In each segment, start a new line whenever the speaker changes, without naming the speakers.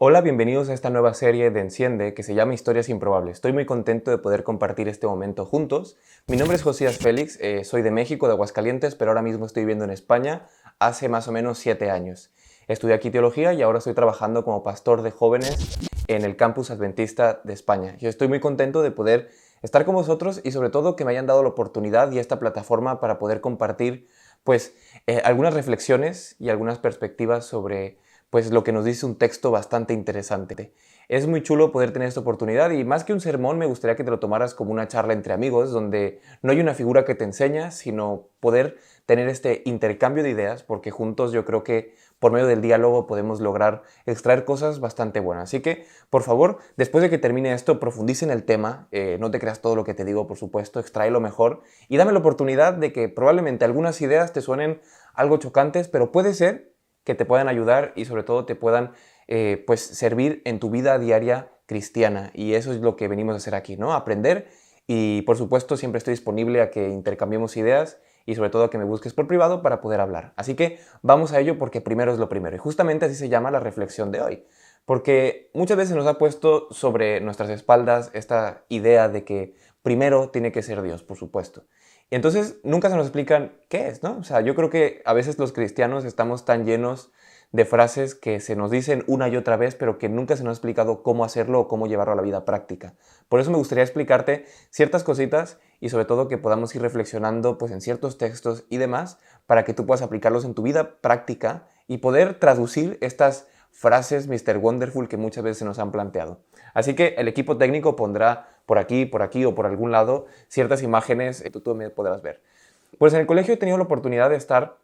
Hola, bienvenidos a esta nueva serie de Enciende que se llama Historias Improbables. Estoy muy contento de poder compartir este momento juntos. Mi nombre es Josías Félix, soy de México, de Aguascalientes, pero ahora mismo estoy viviendo en España hace más o menos 7 años. Estudié aquí teología y ahora estoy trabajando como pastor de jóvenes en el campus adventista de España. Yo estoy muy contento de poder estar con vosotros y sobre todo que me hayan dado la oportunidad y esta plataforma para poder compartir algunas reflexiones y algunas perspectivas sobre pues lo que nos dice un texto bastante interesante. Es muy chulo poder tener esta oportunidad y más que un sermón me gustaría que te lo tomaras como una charla entre amigos donde no hay una figura que te enseña, sino poder tener este intercambio de ideas porque juntos yo creo que por medio del diálogo podemos lograr extraer cosas bastante buenas. Así que, por favor, después de que termine esto, profundice en el tema, no te creas todo lo que te digo, por supuesto, extrae lo mejor y dame la oportunidad de que probablemente algunas ideas te suenen algo chocantes, pero puede ser que te puedan ayudar y sobre todo te puedan servir en tu vida diaria cristiana. Y eso es lo que venimos a hacer aquí, ¿no? Aprender y por supuesto siempre estoy disponible a que intercambiemos ideas y sobre todo a que me busques por privado para poder hablar. Así que vamos a ello porque primero es lo primero. Y justamente así se llama la reflexión de hoy. Porque muchas veces nos ha puesto sobre nuestras espaldas esta idea de que primero tiene que ser Dios, por supuesto. Y entonces nunca se nos explican qué es, ¿no? O sea, yo creo que a veces los cristianos estamos tan llenos de frases que se nos dicen una y otra vez, pero que nunca se nos ha explicado cómo hacerlo o cómo llevarlo a la vida práctica. Por eso me gustaría explicarte ciertas cositas y sobre todo que podamos ir reflexionando pues, en ciertos textos y demás para que tú puedas aplicarlos en tu vida práctica y poder traducir estas frases Mr. Wonderful que muchas veces se nos han planteado. Así que el equipo técnico pondrá por aquí o por algún lado ciertas imágenes que tú me podrás ver. Pues en el colegio he tenido la oportunidad de estar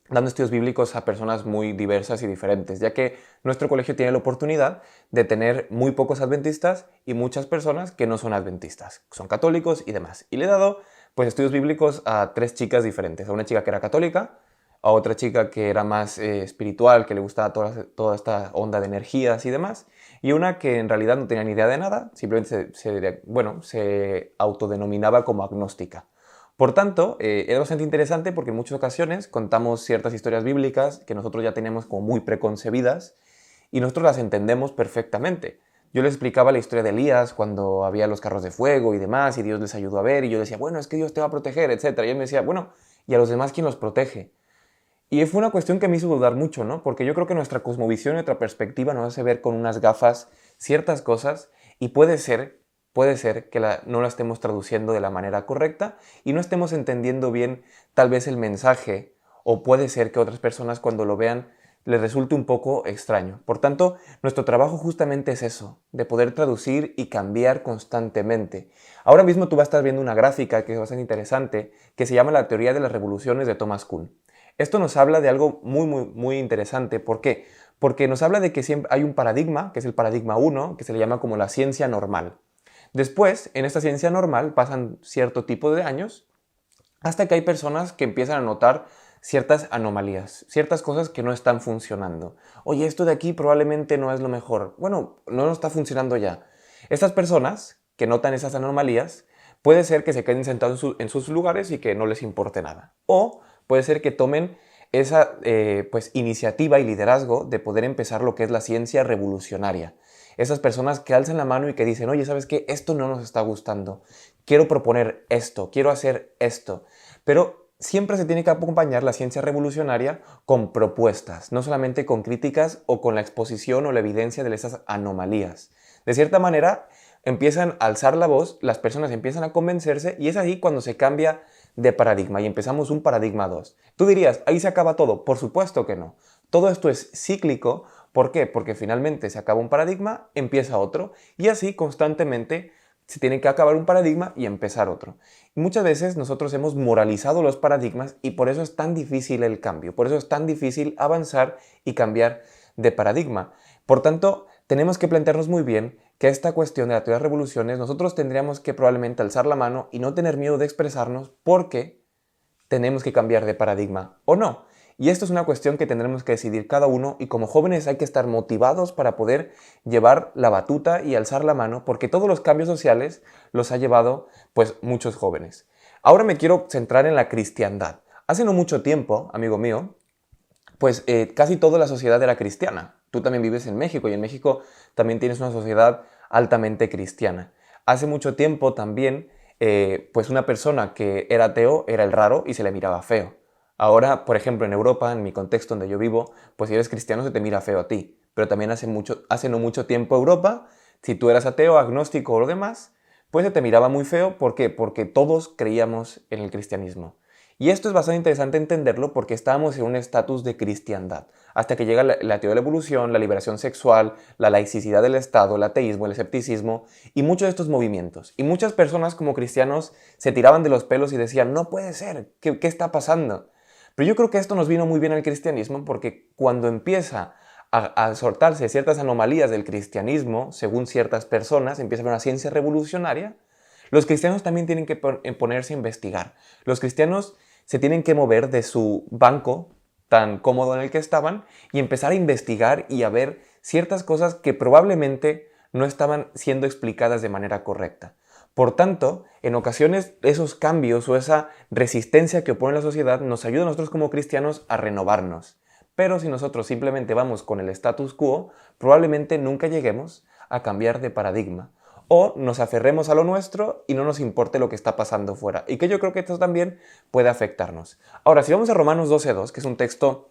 dando estudios bíblicos a personas muy diversas y diferentes, ya que nuestro colegio tiene la oportunidad de tener muy pocos adventistas y muchas personas que no son adventistas, son católicos y demás. Y le he dado pues estudios bíblicos a 3 chicas diferentes, a una chica que era católica, a otra chica que era más espiritual, que le gustaba toda esta onda de energías y demás, y una que en realidad no tenía ni idea de nada, simplemente se autodenominaba como agnóstica. Por tanto, era bastante interesante porque en muchas ocasiones contamos ciertas historias bíblicas que nosotros ya tenemos como muy preconcebidas y nosotros las entendemos perfectamente. Yo les explicaba la historia de Elías cuando había los carros de fuego y demás y Dios les ayudó a ver y yo decía, bueno, es que Dios te va a proteger, etc. Y él me decía, bueno, ¿y a los demás quién los protege? Y fue una cuestión que me hizo dudar mucho, ¿no? Porque yo creo que nuestra cosmovisión y nuestra perspectiva nos hace ver con unas gafas ciertas cosas y puede ser que no la estemos traduciendo de la manera correcta y no estemos entendiendo bien tal vez el mensaje o puede ser que otras personas cuando lo vean les resulte un poco extraño. Por tanto, nuestro trabajo justamente es eso, de poder traducir y cambiar constantemente. Ahora mismo tú vas a estar viendo una gráfica que es bastante interesante que se llama la teoría de las revoluciones de Thomas Kuhn. Esto nos habla de algo muy interesante. ¿Por qué? Porque nos habla de que siempre hay un paradigma, que es el paradigma 1, que se le llama como la ciencia normal. Después, en esta ciencia normal pasan cierto tipo de años hasta que hay personas que empiezan a notar ciertas anomalías, ciertas cosas que no están funcionando. Oye, esto de aquí probablemente no es lo mejor. Bueno, no está funcionando ya. Estas personas que notan esas anomalías, puede ser que se queden sentados en sus lugares y que no les importe nada. O puede ser que tomen esa iniciativa y liderazgo de poder empezar lo que es la ciencia revolucionaria. Esas personas que alzan la mano y que dicen, oye, ¿sabes qué? Esto no nos está gustando. Quiero proponer esto, quiero hacer esto. Pero siempre se tiene que acompañar la ciencia revolucionaria con propuestas, no solamente con críticas o con la exposición o la evidencia de esas anomalías. De cierta manera, empiezan a alzar la voz, las personas empiezan a convencerse y es ahí cuando se cambia de paradigma y empezamos un paradigma 2. Tú dirías, ahí se acaba todo. Por supuesto que no. Todo esto es cíclico. ¿Por qué? Porque finalmente se acaba un paradigma, empieza otro y así constantemente se tiene que acabar un paradigma y empezar otro. Y muchas veces nosotros hemos moralizado los paradigmas y por eso es tan difícil el cambio, por eso es tan difícil avanzar y cambiar de paradigma. Por tanto, tenemos que plantearnos muy bien que esta cuestión de la teoría de revoluciones nosotros tendríamos que probablemente alzar la mano y no tener miedo de expresarnos porque tenemos que cambiar de paradigma o no. Y esto es una cuestión que tendremos que decidir cada uno y como jóvenes hay que estar motivados para poder llevar la batuta y alzar la mano porque todos los cambios sociales los ha llevado pues muchos jóvenes. Ahora me quiero centrar en la cristiandad. Hace no mucho tiempo, amigo mío, casi toda la sociedad era cristiana. Tú también vives en México y en México también tienes una sociedad altamente cristiana. Hace mucho tiempo también, pues una persona que era ateo era el raro y se le miraba feo. Ahora, por ejemplo, en Europa, en mi contexto donde yo vivo, pues si eres cristiano se te mira feo a ti. Pero también hace no mucho tiempo Europa, si tú eras ateo, agnóstico o lo demás, pues se te miraba muy feo. ¿Por qué? Porque todos creíamos en el cristianismo. Y esto es bastante interesante entenderlo porque estábamos en un estatus de cristiandad, hasta que llega la teoría de la evolución, la liberación sexual, la laicidad del Estado, el ateísmo, el escepticismo y muchos de estos movimientos. Y muchas personas como cristianos se tiraban de los pelos y decían, no puede ser, ¿qué está pasando? Pero yo creo que esto nos vino muy bien al cristianismo porque cuando empieza a soltarse ciertas anomalías del cristianismo, según ciertas personas, empieza a haber una ciencia revolucionaria, los cristianos también tienen que ponerse a investigar. Los cristianos se tienen que mover de su banco tan cómodo en el que estaban y empezar a investigar y a ver ciertas cosas que probablemente no estaban siendo explicadas de manera correcta. Por tanto, en ocasiones esos cambios o esa resistencia que opone la sociedad nos ayuda a nosotros como cristianos a renovarnos. Pero si nosotros simplemente vamos con el status quo, probablemente nunca lleguemos a cambiar de paradigma. O nos aferremos a lo nuestro y no nos importe lo que está pasando fuera. Y que yo creo que esto también puede afectarnos. Ahora, si vamos a Romanos 12:2, que es un texto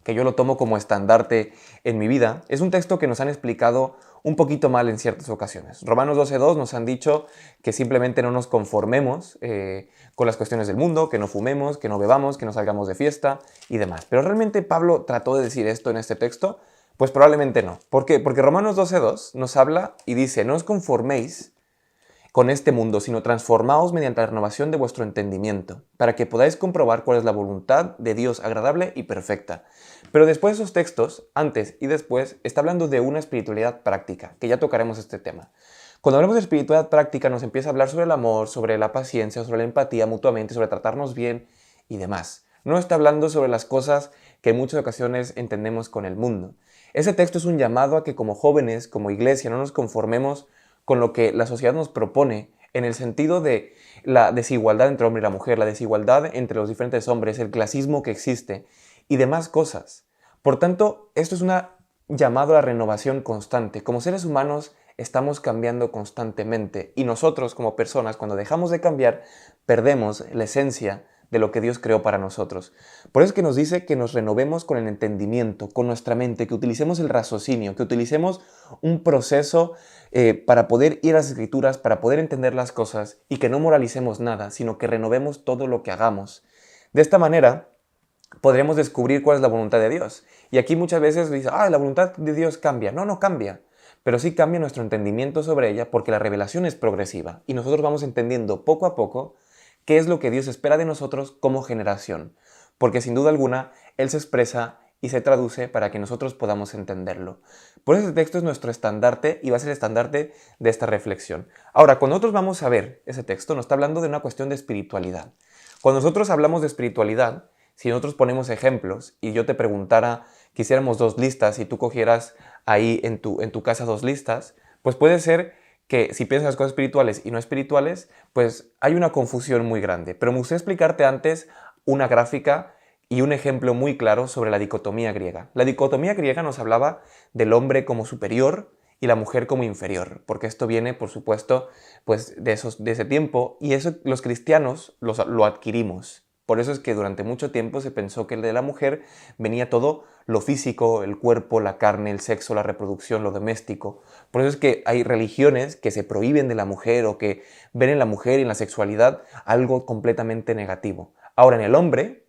que yo lo tomo como estandarte en mi vida, es un texto que nos han explicado un poquito mal en ciertas ocasiones. Romanos 12:2 nos han dicho que simplemente no nos conformemos con las cuestiones del mundo, que no fumemos, que no bebamos, que no salgamos de fiesta y demás. Pero realmente Pablo trató de decir esto en este texto. Pues probablemente no. ¿Por qué? Porque Romanos 12:2 nos habla y dice, no os conforméis con este mundo, sino transformaos mediante la renovación de vuestro entendimiento, para que podáis comprobar cuál es la voluntad de Dios agradable y perfecta. Pero después de esos textos, antes y después, está hablando de una espiritualidad práctica, que ya tocaremos este tema. Cuando hablamos de espiritualidad práctica nos empieza a hablar sobre el amor, sobre la paciencia, sobre la empatía mutuamente, sobre tratarnos bien y demás. No está hablando sobre las cosas que en muchas ocasiones entendemos con el mundo. Ese texto es un llamado a que como jóvenes, como iglesia, no nos conformemos con lo que la sociedad nos propone en el sentido de la desigualdad entre el hombre y la mujer, la desigualdad entre los diferentes hombres, el clasismo que existe y demás cosas. Por tanto, esto es un llamado a la renovación constante. Como seres humanos estamos cambiando constantemente y nosotros como personas, cuando dejamos de cambiar, perdemos la esencia de lo que Dios creó para nosotros. Por eso es que nos dice que nos renovemos con el entendimiento, con nuestra mente, que utilicemos el raciocinio, que utilicemos un proceso para poder ir a las Escrituras, para poder entender las cosas y que no moralicemos nada, sino que renovemos todo lo que hagamos. De esta manera podremos descubrir cuál es la voluntad de Dios. Y aquí muchas veces dice, la voluntad de Dios cambia. No, no cambia. Pero sí cambia nuestro entendimiento sobre ella porque la revelación es progresiva y nosotros vamos entendiendo poco a poco qué es lo que Dios espera de nosotros como generación, porque sin duda alguna Él se expresa y se traduce para que nosotros podamos entenderlo. Por eso este texto es nuestro estandarte y va a ser el estandarte de esta reflexión. Ahora, cuando nosotros vamos a ver ese texto, nos está hablando de una cuestión de espiritualidad. Cuando nosotros hablamos de espiritualidad, si nosotros ponemos ejemplos y yo te preguntara que hiciéramos 2 listas y tú cogieras ahí en tu casa 2 listas, pues puede ser que si piensas en las cosas espirituales y no espirituales, pues hay una confusión muy grande. Pero me gustaría explicarte antes una gráfica y un ejemplo muy claro sobre la dicotomía griega. La dicotomía griega nos hablaba del hombre como superior y la mujer como inferior, porque esto viene, por supuesto, pues de ese tiempo, y eso los cristianos lo adquirimos. Por eso es que durante mucho tiempo se pensó que el de la mujer venía todo lo físico, el cuerpo, la carne, el sexo, la reproducción, lo doméstico. Por eso es que hay religiones que se prohíben de la mujer o que ven en la mujer y en la sexualidad algo completamente negativo. Ahora en el hombre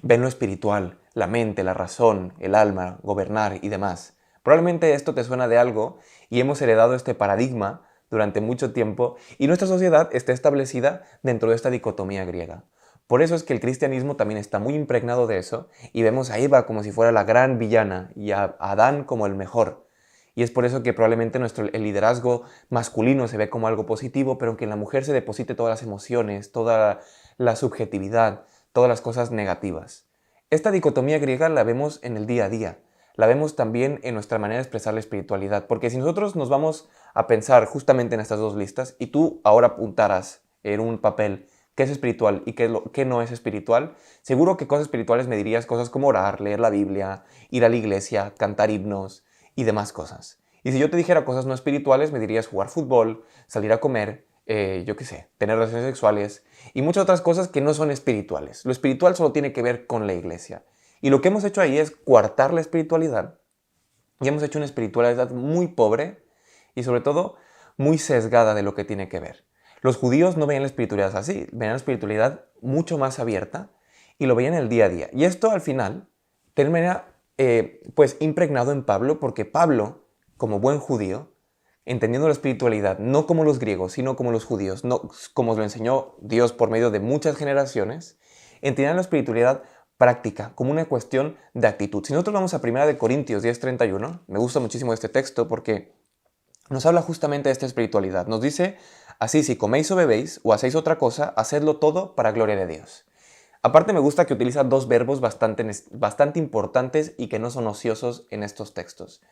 ven lo espiritual, la mente, la razón, el alma, gobernar y demás. Probablemente esto te suena de algo y hemos heredado este paradigma durante mucho tiempo y nuestra sociedad está establecida dentro de esta dicotomía griega. Por eso es que el cristianismo también está muy impregnado de eso y vemos a Eva como si fuera la gran villana y a Adán como el mejor. Y es por eso que probablemente el liderazgo masculino se ve como algo positivo, pero que en la mujer se deposite todas las emociones, toda la subjetividad, todas las cosas negativas. Esta dicotomía griega la vemos en el día a día, la vemos también en nuestra manera de expresar la espiritualidad, porque si nosotros nos vamos a pensar justamente en estas 2 listas y tú ahora apuntaras en un papel qué es espiritual y qué no es espiritual, seguro que cosas espirituales me dirías cosas como orar, leer la Biblia, ir a la iglesia, cantar himnos, y demás cosas. Y si yo te dijera cosas no espirituales, me dirías jugar fútbol, salir a comer, yo qué sé, tener relaciones sexuales y muchas otras cosas que no son espirituales. Lo espiritual solo tiene que ver con la iglesia. Y lo que hemos hecho ahí es coartar la espiritualidad y hemos hecho una espiritualidad muy pobre y sobre todo muy sesgada de lo que tiene que ver. Los judíos no veían la espiritualidad así, veían la espiritualidad mucho más abierta y lo veían en el día a día. Y esto al final termina pues impregnado en Pablo porque Pablo, como buen judío, entendiendo la espiritualidad no como los griegos, sino como los judíos, no como lo enseñó Dios por medio de muchas generaciones, entendían la espiritualidad práctica, como una cuestión de actitud. Si nosotros vamos a 1 Corintios 10:31, me gusta muchísimo este texto porque nos habla justamente de esta espiritualidad. Nos dice, así si coméis o bebéis o hacéis otra cosa, hacedlo todo para gloria de Dios. Aparte me gusta que utiliza dos verbos bastante importantes y que no son ociosos en estos textos.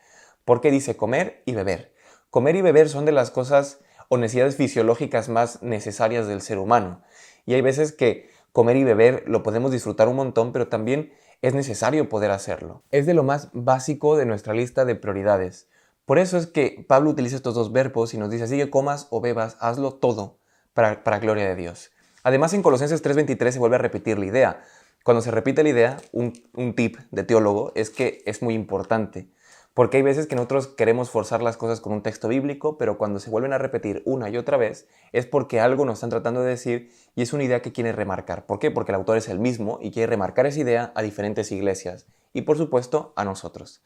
Porque dice comer y beber. Comer y beber son de las cosas o necesidades fisiológicas más necesarias del ser humano. Y hay veces que comer y beber lo podemos disfrutar un montón, pero también es necesario poder hacerlo. Es de lo más básico de nuestra lista de prioridades. Por eso es que Pablo utiliza estos dos verbos y nos dice, así que comas o bebas, hazlo todo para gloria de Dios. Además, en Colosenses 3:23 se vuelve a repetir la idea. Cuando se repite la idea, un tip de teólogo es que es muy importante. Porque hay veces que nosotros queremos forzar las cosas con un texto bíblico, pero cuando se vuelven a repetir una y otra vez, es porque algo nos están tratando de decir y es una idea que quiere remarcar. ¿Por qué? Porque el autor es el mismo y quiere remarcar esa idea a diferentes iglesias y, por supuesto, a nosotros.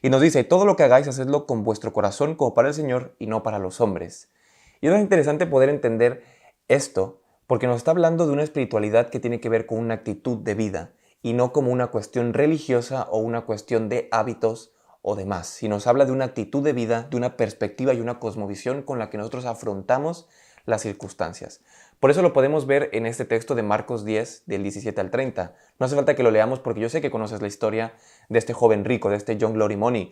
Y nos dice, todo lo que hagáis, hacedlo con vuestro corazón como para el Señor y no para los hombres. Y es interesante poder entender esto, porque nos está hablando de una espiritualidad que tiene que ver con una actitud de vida y no como una cuestión religiosa o una cuestión de hábitos o demás. Si nos habla de una actitud de vida, de una perspectiva y una cosmovisión con la que nosotros afrontamos las circunstancias. Por eso lo podemos ver en este texto de Marcos 10, del 17 al 30. No hace falta que lo leamos porque yo sé que conoces la historia de este joven rico, de este John Glory Money,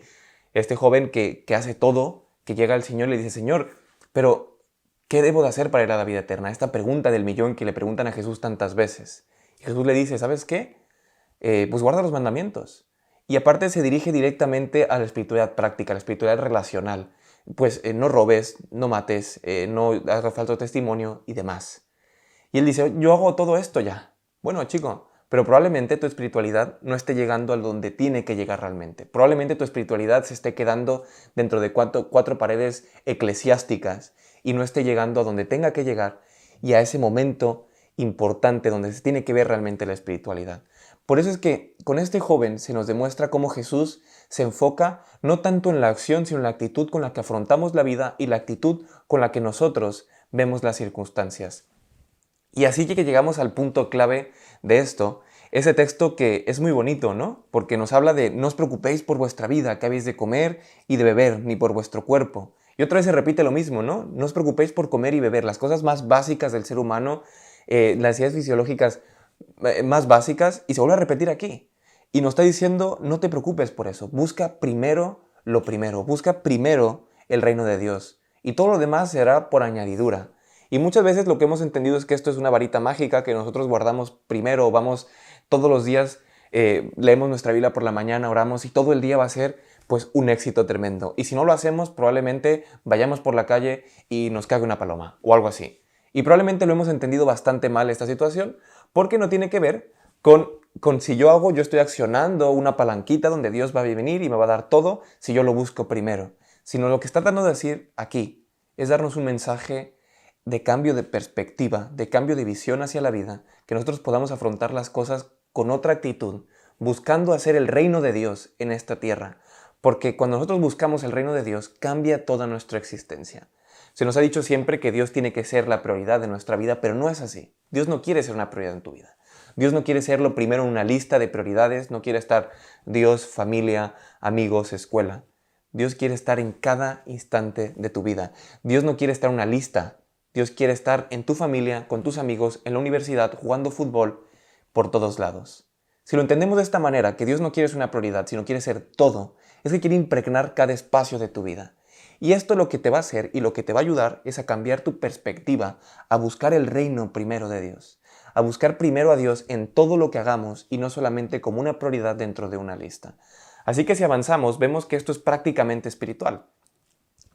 este joven que hace todo, que llega al Señor y le dice, Señor, pero ¿qué debo de hacer para ir a la vida eterna? Esta pregunta del millón que le preguntan a Jesús tantas veces. Y Jesús le dice, ¿sabes qué? Pues guarda los mandamientos. Y aparte se dirige directamente a la espiritualidad práctica, a la espiritualidad relacional. Pues no robes, no mates, no hagas falso testimonio y demás. Y él dice, yo hago todo esto ya. Bueno, chico, pero probablemente tu espiritualidad no esté llegando a donde tiene que llegar realmente. Probablemente tu espiritualidad se esté quedando dentro de cuatro paredes eclesiásticas y no esté llegando a donde tenga que llegar y a ese momento importante donde se tiene que ver realmente la espiritualidad. Por eso es que con este joven se nos demuestra cómo Jesús se enfoca no tanto en la acción, sino en la actitud con la que afrontamos la vida y la actitud con la que nosotros vemos las circunstancias. Y así que llegamos al punto clave de esto, ese texto que es muy bonito, ¿no? Porque nos habla de no os preocupéis por vuestra vida, que habéis de comer y de beber, ni por vuestro cuerpo. Y otra vez se repite lo mismo, ¿no? No os preocupéis por comer y beber, las cosas más básicas del ser humano, las necesidades fisiológicas más básicas, y se vuelve a repetir aquí. Y nos está diciendo, no te preocupes por eso, busca primero lo primero, busca primero el reino de Dios, y todo lo demás será por añadidura. Y muchas veces lo que hemos entendido es que esto es una varita mágica que nosotros guardamos primero, vamos todos los días, leemos nuestra Biblia por la mañana, oramos y todo el día va a ser pues un éxito tremendo. Y si no lo hacemos, probablemente vayamos por la calle y nos cague una paloma o algo así. Y probablemente lo hemos entendido bastante mal esta situación porque no tiene que ver con si yo estoy accionando una palanquita donde Dios va a venir y me va a dar todo si yo lo busco primero. Sino lo que está tratando de decir aquí es darnos un mensaje de cambio de perspectiva, de cambio de visión hacia la vida, que nosotros podamos afrontar las cosas con otra actitud, buscando hacer el reino de Dios en esta tierra. Porque cuando nosotros buscamos el reino de Dios, cambia toda nuestra existencia. Se nos ha dicho siempre que Dios tiene que ser la prioridad de nuestra vida, pero no es así. Dios no quiere ser una prioridad en tu vida. Dios no quiere ser lo primero en una lista de prioridades, no quiere estar Dios, familia, amigos, escuela. Dios quiere estar en cada instante de tu vida. Dios no quiere estar en una lista. Dios quiere estar en tu familia, con tus amigos, en la universidad, jugando fútbol, por todos lados. Si lo entendemos de esta manera, que Dios no quiere ser una prioridad, sino quiere ser todo, es que quiere impregnar cada espacio de tu vida. Y esto lo que te va a hacer y lo que te va a ayudar es a cambiar tu perspectiva, a buscar el reino primero de Dios, a buscar primero a Dios en todo lo que hagamos y no solamente como una prioridad dentro de una lista. Así que si avanzamos, vemos que esto es prácticamente espiritual.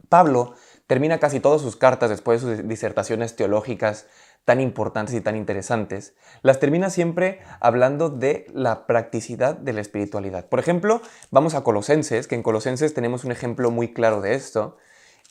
Pablo termina casi todas sus cartas después de sus disertaciones teológicas tan importantes y tan interesantes, las termina siempre hablando de la practicidad de la espiritualidad. Por ejemplo, vamos a Colosenses, que en Colosenses tenemos un ejemplo muy claro de esto,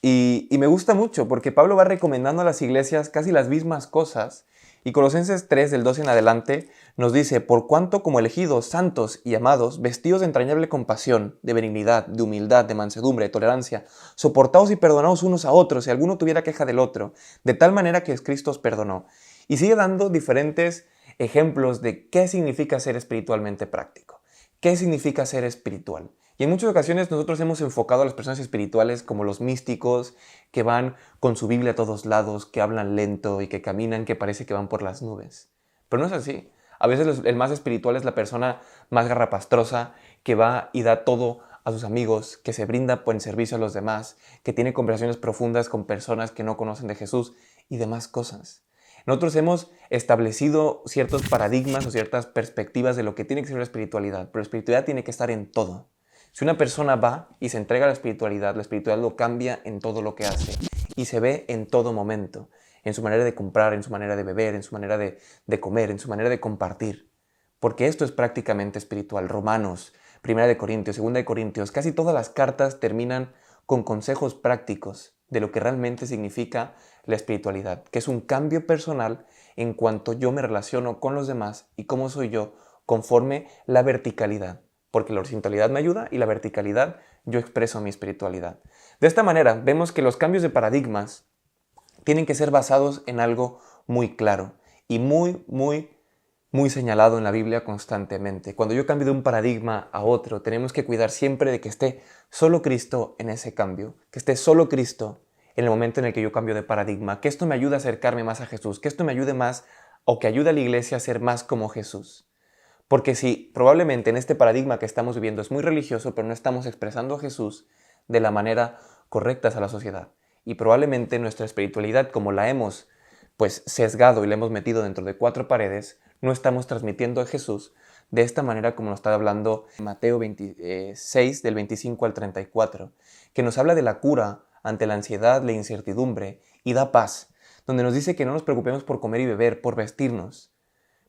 y me gusta mucho porque Pablo va recomendando a las iglesias casi las mismas cosas. Y Colosenses 3, del 12 en adelante, nos dice: por cuanto como elegidos, santos y amados, vestidos de entrañable compasión, de benignidad, de humildad, de mansedumbre, de tolerancia, soportaos y perdonaos unos a otros, si alguno tuviera queja del otro, de tal manera que Cristo os perdonó. Y sigue dando diferentes ejemplos de qué significa ser espiritualmente práctico, qué significa ser espiritual. Y en muchas ocasiones nosotros hemos enfocado a las personas espirituales como los místicos, que van con su Biblia a todos lados, que hablan lento y que caminan, que parece que van por las nubes. Pero no es así. A veces el más espiritual es la persona más garrapastrosa, que va y da todo a sus amigos, que se brinda en servicio a los demás, que tiene conversaciones profundas con personas que no conocen de Jesús y demás cosas. Nosotros hemos establecido ciertos paradigmas o ciertas perspectivas de lo que tiene que ser la espiritualidad, pero la espiritualidad tiene que estar en todo. Si una persona va y se entrega a la espiritualidad lo cambia en todo lo que hace y se ve en todo momento, en su manera de comprar, en su manera de beber, en su manera de comer, en su manera de compartir. Porque esto es prácticamente espiritual. Romanos, 1 Corintios, 2 Corintios, casi todas las cartas terminan con consejos prácticos de lo que realmente significa la espiritualidad, que es un cambio personal en cuanto yo me relaciono con los demás y cómo soy yo conforme la verticalidad. Porque la horizontalidad me ayuda y la verticalidad yo expreso mi espiritualidad. De esta manera vemos que los cambios de paradigmas tienen que ser basados en algo muy claro y muy señalado en la Biblia constantemente. Cuando yo cambio de un paradigma a otro, tenemos que cuidar siempre de que esté solo Cristo en ese cambio, que esté solo Cristo en el momento en el que yo cambio de paradigma, que esto me ayude a acercarme más a Jesús, que esto me ayude más o que ayude a la iglesia a ser más como Jesús. Porque si probablemente en este paradigma que estamos viviendo es muy religioso, pero no estamos expresando a Jesús de la manera correcta a la sociedad. Y probablemente nuestra espiritualidad, como la hemos sesgado y la hemos metido dentro de 4 paredes, no estamos transmitiendo a Jesús de esta manera como nos está hablando Mateo 26, del 25 al 34, que nos habla de la cura ante la ansiedad, la incertidumbre y da paz, donde nos dice que no nos preocupemos por comer y beber, por vestirnos,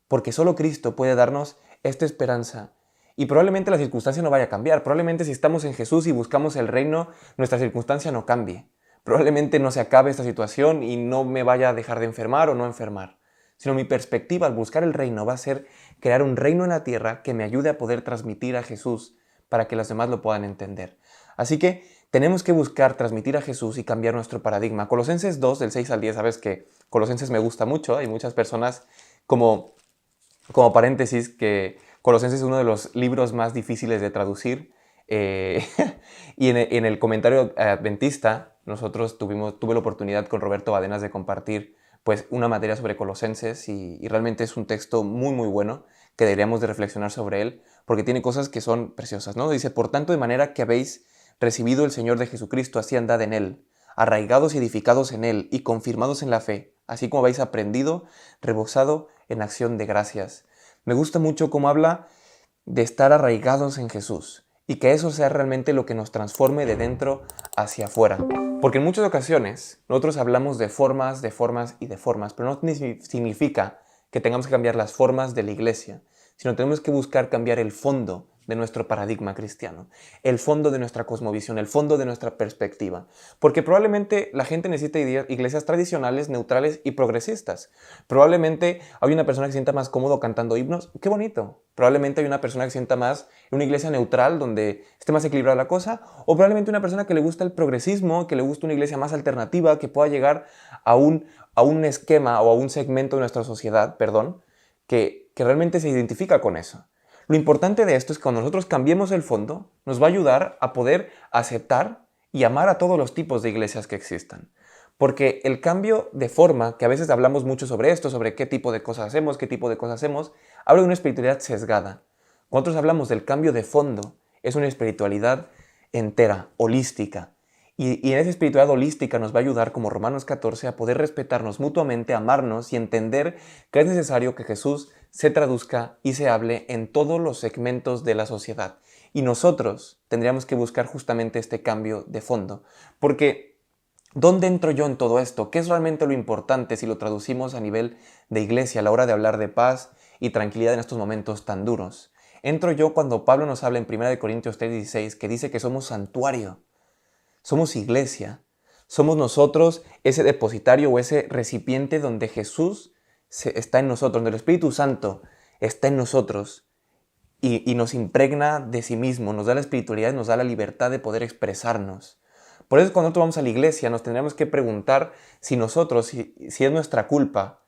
porque solo Cristo puede darnos esta esperanza. Y probablemente la circunstancia no vaya a cambiar. Probablemente si estamos en Jesús y buscamos el reino, nuestra circunstancia no cambie. Probablemente no se acabe esta situación y no me vaya a dejar de enfermar o no enfermar. Sino mi perspectiva al buscar el reino va a ser crear un reino en la tierra que me ayude a poder transmitir a Jesús para que los demás lo puedan entender. Así que tenemos que buscar transmitir a Jesús y cambiar nuestro paradigma. Colosenses 2, del 6 al 10, sabes que Colosenses me gusta mucho. Hay muchas personas como paréntesis, que Colosenses es uno de los libros más difíciles de traducir. Y en el comentario adventista, tuve la oportunidad con Roberto Badenas de compartir una materia sobre Colosenses y realmente es un texto muy bueno que deberíamos de reflexionar sobre él porque tiene cosas que son preciosas, ¿no? Dice: por tanto, de manera que habéis recibido el Señor de Jesucristo, así andad en él, arraigados y edificados en él y confirmados en la fe, así como habéis aprendido, rebosado en acción de gracias. Me gusta mucho cómo habla de estar arraigados en Jesús y que eso sea realmente lo que nos transforme de dentro hacia afuera. Porque en muchas ocasiones nosotros hablamos de formas y de formas, pero no significa que tengamos que cambiar las formas de la iglesia, sino tenemos que buscar cambiar el fondo de nuestro paradigma cristiano, el fondo de nuestra cosmovisión, el fondo de nuestra perspectiva. Porque probablemente la gente necesita iglesias tradicionales, neutrales y progresistas. Probablemente hay una persona que se sienta más cómodo cantando himnos, ¡qué bonito! Probablemente hay una persona que se sienta más en una iglesia neutral donde esté más equilibrada la cosa, o probablemente una persona que le gusta el progresismo, que le gusta una iglesia más alternativa, que pueda llegar a un esquema o a un segmento de nuestra sociedad, que realmente se identifica con eso. Lo importante de esto es que cuando nosotros cambiemos el fondo, nos va a ayudar a poder aceptar y amar a todos los tipos de iglesias que existan. Porque el cambio de forma, que a veces hablamos mucho sobre esto, sobre qué tipo de cosas hacemos, habla de una espiritualidad sesgada. Cuando nosotros hablamos del cambio de fondo, es una espiritualidad entera, holística. Y en esa espiritualidad holística nos va a ayudar, como Romanos 14, a poder respetarnos mutuamente, amarnos y entender que es necesario que Jesús se traduzca y se hable en todos los segmentos de la sociedad. Y nosotros tendríamos que buscar justamente este cambio de fondo. Porque, ¿dónde entro yo en todo esto? ¿Qué es realmente lo importante si lo traducimos a nivel de iglesia a la hora de hablar de paz y tranquilidad en estos momentos tan duros? Entro yo cuando Pablo nos habla en 1 Corintios 3:16, que dice que somos santuario, somos iglesia, somos nosotros ese depositario o ese recipiente donde Jesús está en nosotros, donde el Espíritu Santo está en nosotros y nos impregna de sí mismo, nos da la espiritualidad, nos da la libertad de poder expresarnos. Por eso cuando nosotros vamos a la iglesia nos tendríamos que preguntar si nosotros, si es nuestra culpa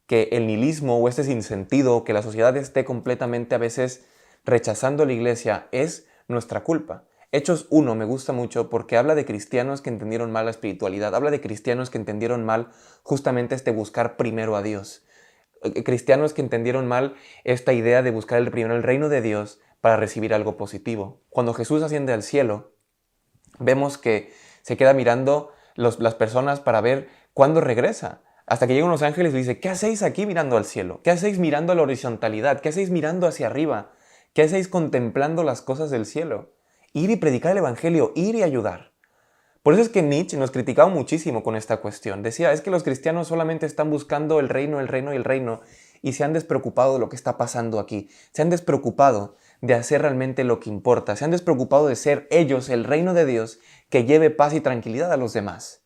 que el nihilismo o este sinsentido, que la sociedad esté completamente a veces rechazando la iglesia, es nuestra culpa. Hechos 1 me gusta mucho porque habla de cristianos que entendieron mal la espiritualidad, habla de cristianos que entendieron mal justamente este buscar primero a Dios. Cristianos que entendieron mal esta idea de buscar primero el reino de Dios para recibir algo positivo. Cuando Jesús asciende al cielo, vemos que se queda mirando las personas para ver cuándo regresa. Hasta que llegan los ángeles y dice, ¿qué hacéis aquí mirando al cielo? ¿Qué hacéis mirando a la horizontalidad? ¿Qué hacéis mirando hacia arriba? ¿Qué hacéis contemplando las cosas del cielo? Ir y predicar el evangelio, ir y ayudar. Por eso es que Nietzsche nos criticaba muchísimo con esta cuestión. Decía, es que los cristianos solamente están buscando el reino, el reino y el reino, y se han despreocupado de lo que está pasando aquí. Se han despreocupado de hacer realmente lo que importa. Se han despreocupado de ser ellos el reino de Dios que lleve paz y tranquilidad a los demás.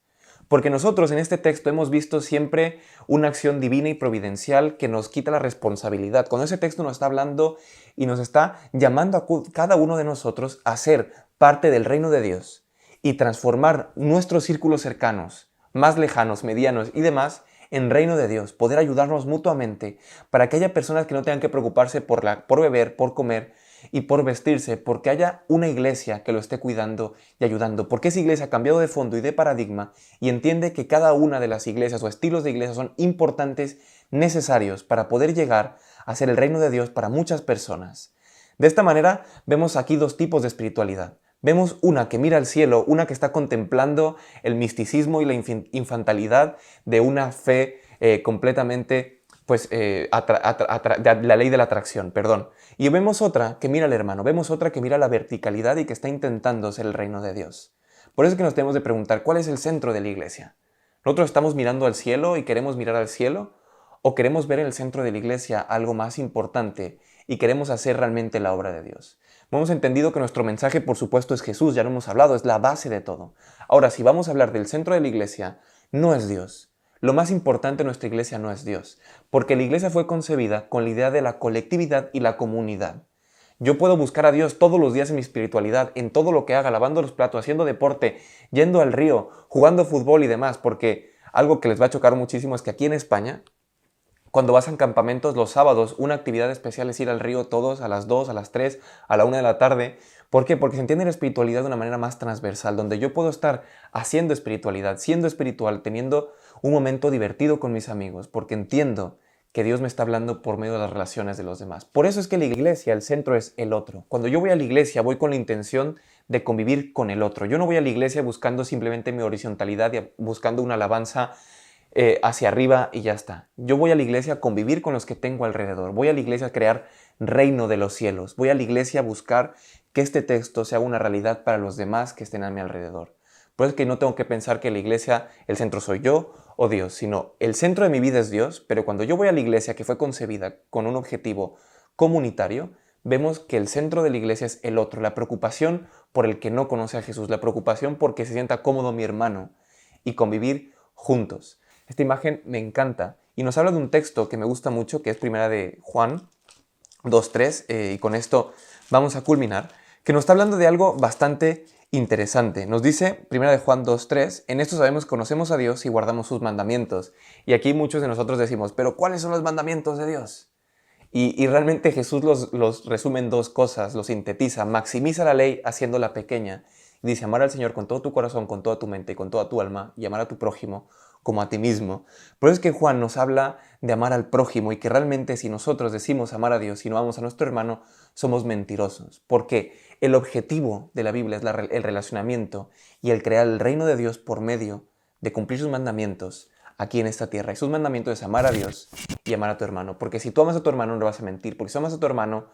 Porque nosotros en este texto hemos visto siempre una acción divina y providencial que nos quita la responsabilidad. Cuando ese texto nos está hablando y nos está llamando a cada uno de nosotros a ser parte del reino de Dios y transformar nuestros círculos cercanos, más lejanos, medianos y demás, en reino de Dios, poder ayudarnos mutuamente para que haya personas que no tengan que preocuparse por beber, por comer y por vestirse, porque haya una iglesia que lo esté cuidando y ayudando, porque esa iglesia ha cambiado de fondo y de paradigma y entiende que cada una de las iglesias o estilos de iglesia son importantes, necesarios para poder llegar a ser el reino de Dios para muchas personas. De esta manera vemos aquí dos tipos de espiritualidad. Vemos una que mira al cielo, una que está contemplando el misticismo y la infantilidad de una fe completamente, la ley de la atracción, perdón. Y vemos otra que mira al hermano, vemos otra que mira la verticalidad y que está intentando ser el reino de Dios. Por eso es que nos tenemos de preguntar, ¿cuál es el centro de la iglesia? ¿Nosotros estamos mirando al cielo y queremos mirar al cielo? ¿O queremos ver en el centro de la iglesia algo más importante y queremos hacer realmente la obra de Dios? Hemos entendido que nuestro mensaje, por supuesto, es Jesús, ya lo hemos hablado, es la base de todo. Ahora, si vamos a hablar del centro de la iglesia, no es Dios. Lo más importante en nuestra iglesia no es Dios, porque la iglesia fue concebida con la idea de la colectividad y la comunidad. Yo puedo buscar a Dios todos los días en mi espiritualidad, en todo lo que haga, lavando los platos, haciendo deporte, yendo al río, jugando fútbol y demás, porque algo que les va a chocar muchísimo es que aquí en España, cuando vas a campamentos los sábados, una actividad especial es ir al río todos a las 2, a las 3, a la 1 de la tarde. ¿Por qué? Porque se entiende la espiritualidad de una manera más transversal, donde yo puedo estar haciendo espiritualidad, siendo espiritual, teniendo un momento divertido con mis amigos, porque entiendo que Dios me está hablando por medio de las relaciones de los demás. Por eso es que la iglesia, el centro es el otro. Cuando yo voy a la iglesia, voy con la intención de convivir con el otro. Yo no voy a la iglesia buscando simplemente mi horizontalidad y buscando una alabanza hacia arriba y ya está. Yo voy a la iglesia a convivir con los que tengo alrededor. Voy a la iglesia a crear reino de los cielos. Voy a la iglesia a buscar que este texto sea una realidad para los demás que estén a mi alrededor. Por eso es que no tengo que pensar que la iglesia, el centro soy yo o Dios, sino el centro de mi vida es Dios, pero cuando yo voy a la iglesia que fue concebida con un objetivo comunitario, vemos que el centro de la iglesia es el otro, la preocupación por el que no conoce a Jesús, la preocupación porque se sienta cómodo mi hermano y convivir juntos. Esta imagen me encanta y nos habla de un texto que me gusta mucho, que es primera de Juan 2:3, y con esto vamos a culminar, que nos está hablando de algo bastante interesante. Nos dice, primera de Juan 2:3, en esto sabemos que conocemos a Dios y guardamos sus mandamientos. Y aquí muchos de nosotros decimos, ¿pero cuáles son los mandamientos de Dios? Y realmente Jesús los resume en dos cosas, los sintetiza, maximiza la ley haciéndola pequeña. Y dice, amar al Señor con todo tu corazón, con toda tu mente y con toda tu alma, y amar a tu prójimo como a ti mismo. Por eso es que Juan nos habla de amar al prójimo y que realmente si nosotros decimos amar a Dios y no amamos a nuestro hermano, somos mentirosos. Porque el objetivo de la Biblia es el relacionamiento y el crear el reino de Dios por medio de cumplir sus mandamientos aquí en esta tierra. Y sus mandamientos es amar a Dios y amar a tu hermano. Porque si tú amas a tu hermano no le vas a mentir. Porque si amas a tu hermano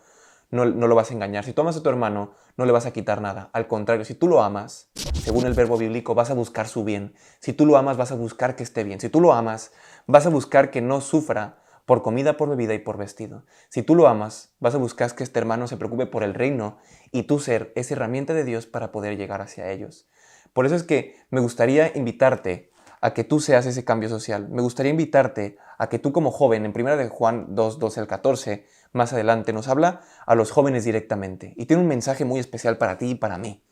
no lo vas a engañar. Si tú amas a tu hermano, no le vas a quitar nada. Al contrario, si tú lo amas, según el verbo bíblico, vas a buscar su bien. Si tú lo amas, vas a buscar que esté bien. Si tú lo amas, vas a buscar que no sufra por comida, por bebida y por vestido. Si tú lo amas, vas a buscar que este hermano se preocupe por el reino y tú ser esa herramienta de Dios para poder llegar hacia ellos. Por eso es que me gustaría invitarte a que tú seas ese cambio social. Me gustaría invitarte a que tú como joven, en 1 de Juan 2, 12 al 14, más adelante nos habla a los jóvenes directamente. Y tiene un mensaje muy especial para ti y para mí,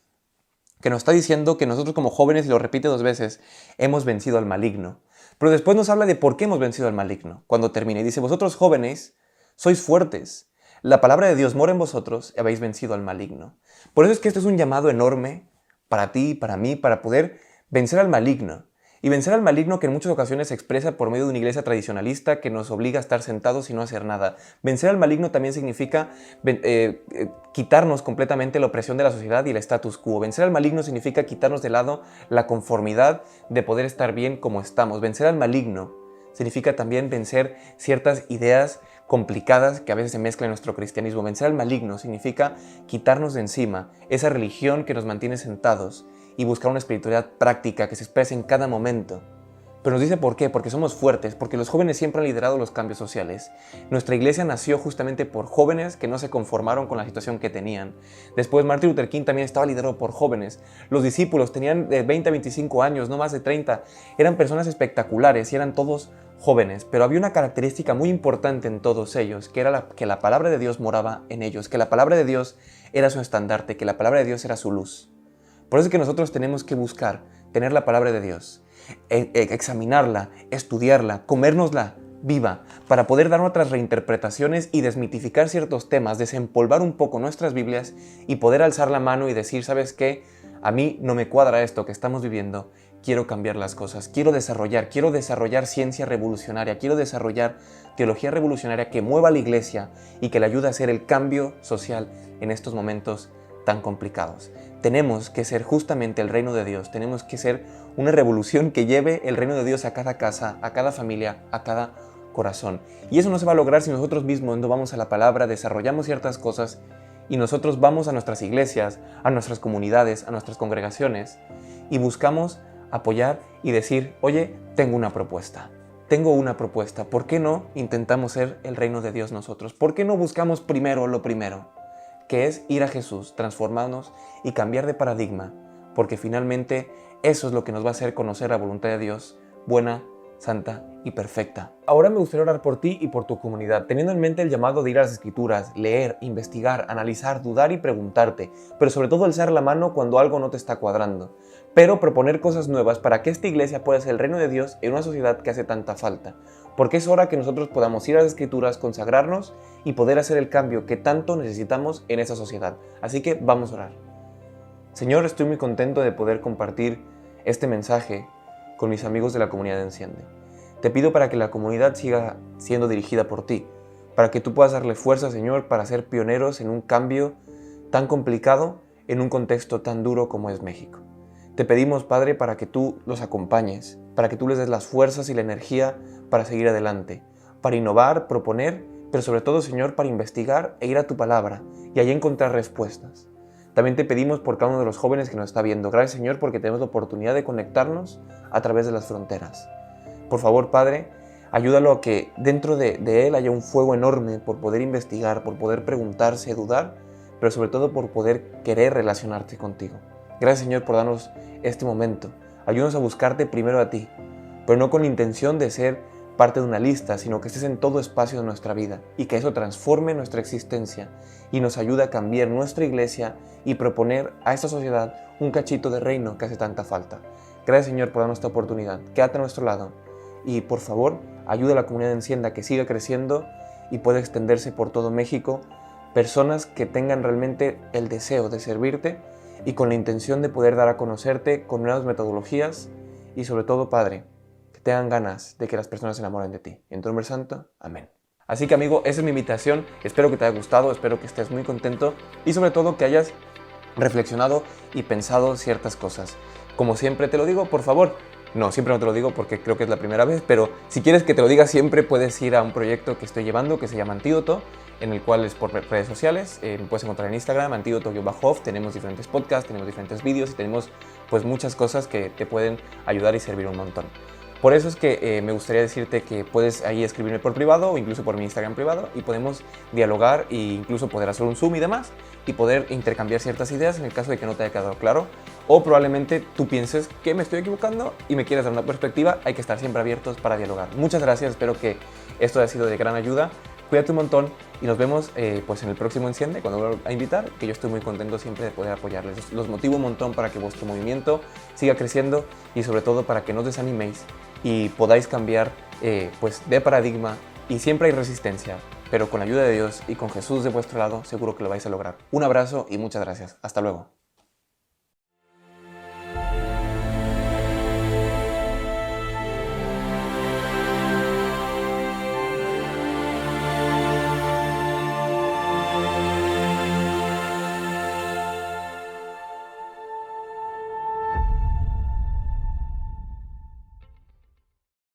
que nos está diciendo que nosotros como jóvenes, y lo repite 2 veces, hemos vencido al maligno. Pero después nos habla de por qué hemos vencido al maligno. Cuando termina y dice, vosotros jóvenes sois fuertes. La palabra de Dios mora en vosotros y habéis vencido al maligno. Por eso es que esto es un llamado enorme para ti y para mí, para poder vencer al maligno. Y vencer al maligno que en muchas ocasiones se expresa por medio de una iglesia tradicionalista que nos obliga a estar sentados y no hacer nada. Vencer al maligno también significa quitarnos completamente la opresión de la sociedad y el status quo. Vencer al maligno significa quitarnos de lado la conformidad de poder estar bien como estamos. Vencer al maligno significa también vencer ciertas ideas complicadas que a veces se mezclan en nuestro cristianismo. Vencer al maligno significa quitarnos de encima esa religión que nos mantiene sentados y buscar una espiritualidad práctica que se exprese en cada momento. Pero nos dice por qué, porque somos fuertes, porque los jóvenes siempre han liderado los cambios sociales. Nuestra iglesia nació justamente por jóvenes que no se conformaron con la situación que tenían. Después Martin Luther King también estaba liderado por jóvenes. Los discípulos tenían de 20 a 25 años, no más de 30. Eran personas espectaculares y eran todos jóvenes, pero había una característica muy importante en todos ellos, que era que la palabra de Dios moraba en ellos, que la palabra de Dios era su estandarte, que la palabra de Dios era su luz. Por eso es que nosotros tenemos que buscar tener la palabra de Dios, examinarla, estudiarla, comérnosla viva, para poder dar otras reinterpretaciones y desmitificar ciertos temas, desempolvar un poco nuestras Biblias y poder alzar la mano y decir, ¿sabes qué? A mí no me cuadra esto que estamos viviendo, quiero cambiar las cosas, quiero desarrollar ciencia revolucionaria, quiero desarrollar teología revolucionaria que mueva a la iglesia y que le ayude a hacer el cambio social en estos momentos tan complicados. Tenemos que ser justamente el reino de Dios, tenemos que ser una revolución que lleve el reino de Dios a cada casa, a cada familia, a cada corazón. Y eso no se va a lograr si nosotros mismos no vamos a la palabra, desarrollamos ciertas cosas y nosotros vamos a nuestras iglesias, a nuestras comunidades, a nuestras congregaciones y buscamos apoyar y decir, oye, tengo una propuesta, ¿por qué no intentamos ser el reino de Dios nosotros? ¿Por qué no buscamos primero lo primero? Que es ir a Jesús, transformarnos y cambiar de paradigma, porque finalmente eso es lo que nos va a hacer conocer la voluntad de Dios, buena, santa y perfecta. Ahora me gustaría orar por ti y por tu comunidad, teniendo en mente el llamado de ir a las Escrituras, leer, investigar, analizar, dudar y preguntarte, pero sobre todo alzar la mano cuando algo no te está cuadrando, pero proponer cosas nuevas para que esta iglesia pueda ser el reino de Dios en una sociedad que hace tanta falta, porque es hora que nosotros podamos ir a las Escrituras, consagrarnos y poder hacer el cambio que tanto necesitamos en esa sociedad. Así que vamos a orar. Señor, estoy muy contento de poder compartir este mensaje con mis amigos de la comunidad de Enciende. Te pido para que la comunidad siga siendo dirigida por ti, para que tú puedas darle fuerza, Señor, para ser pioneros en un cambio tan complicado en un contexto tan duro como es México. Te pedimos, Padre, para que tú los acompañes, para que tú les des las fuerzas y la energía para seguir adelante, para innovar, proponer, pero sobre todo, Señor, para investigar e ir a tu palabra y allí encontrar respuestas. También te pedimos por cada uno de los jóvenes que nos está viendo. Gracias, Señor, porque tenemos la oportunidad de conectarnos a través de las fronteras. Por favor, Padre, ayúdalo a que dentro de él haya un fuego enorme por poder investigar, por poder preguntarse, dudar, pero sobre todo por poder querer relacionarte contigo. Gracias, Señor, por darnos este momento. Ayúdanos a buscarte primero a ti, pero no con la intención de ser parte de una lista, sino que estés en todo espacio de nuestra vida y que eso transforme nuestra existencia y nos ayude a cambiar nuestra iglesia y proponer a esta sociedad un cachito de reino que hace tanta falta. Gracias, Señor, por darnos esta oportunidad. Quédate a nuestro lado y, por favor, ayuda a la comunidad de Encienda a que siga creciendo y pueda extenderse por todo México. Personas que tengan realmente el deseo de servirte y con la intención de poder dar a conocerte con nuevas metodologías y sobre todo, Padre, que tengan ganas de que las personas se enamoren de ti. En tu nombre santo, amén. Así que, amigo, esa es mi invitación. Espero que te haya gustado, espero que estés muy contento y sobre todo que hayas reflexionado y pensado ciertas cosas. Como siempre te lo digo, por favor, No, siempre no te lo digo porque creo que es la primera vez, pero si quieres que te lo diga siempre, puedes ir a un proyecto que estoy llevando que se llama Antídoto, en el cual es por redes sociales. Me puedes encontrar en Instagram, antídoto-off. Tenemos diferentes podcasts, tenemos diferentes vídeos y tenemos pues muchas cosas que te pueden ayudar y servir un montón. Por eso es que me gustaría decirte que puedes ahí escribirme por privado o incluso por mi Instagram privado y podemos dialogar e incluso poder hacer un Zoom y demás y poder intercambiar ciertas ideas en el caso de que no te haya quedado claro o probablemente tú pienses que me estoy equivocando y me quieras dar una perspectiva. Hay que estar siempre abiertos para dialogar. Muchas gracias, espero que esto haya sido de gran ayuda. Cuídate un montón y nos vemos pues en el próximo Enciende, cuando vuelva a invitar, que yo estoy muy contento siempre de poder apoyarles. Los motivo un montón para que vuestro movimiento siga creciendo y sobre todo para que no os desaniméis y podáis cambiar pues de paradigma. Y siempre hay resistencia, pero con la ayuda de Dios y con Jesús de vuestro lado seguro que lo vais a lograr. Un abrazo y muchas gracias. Hasta luego.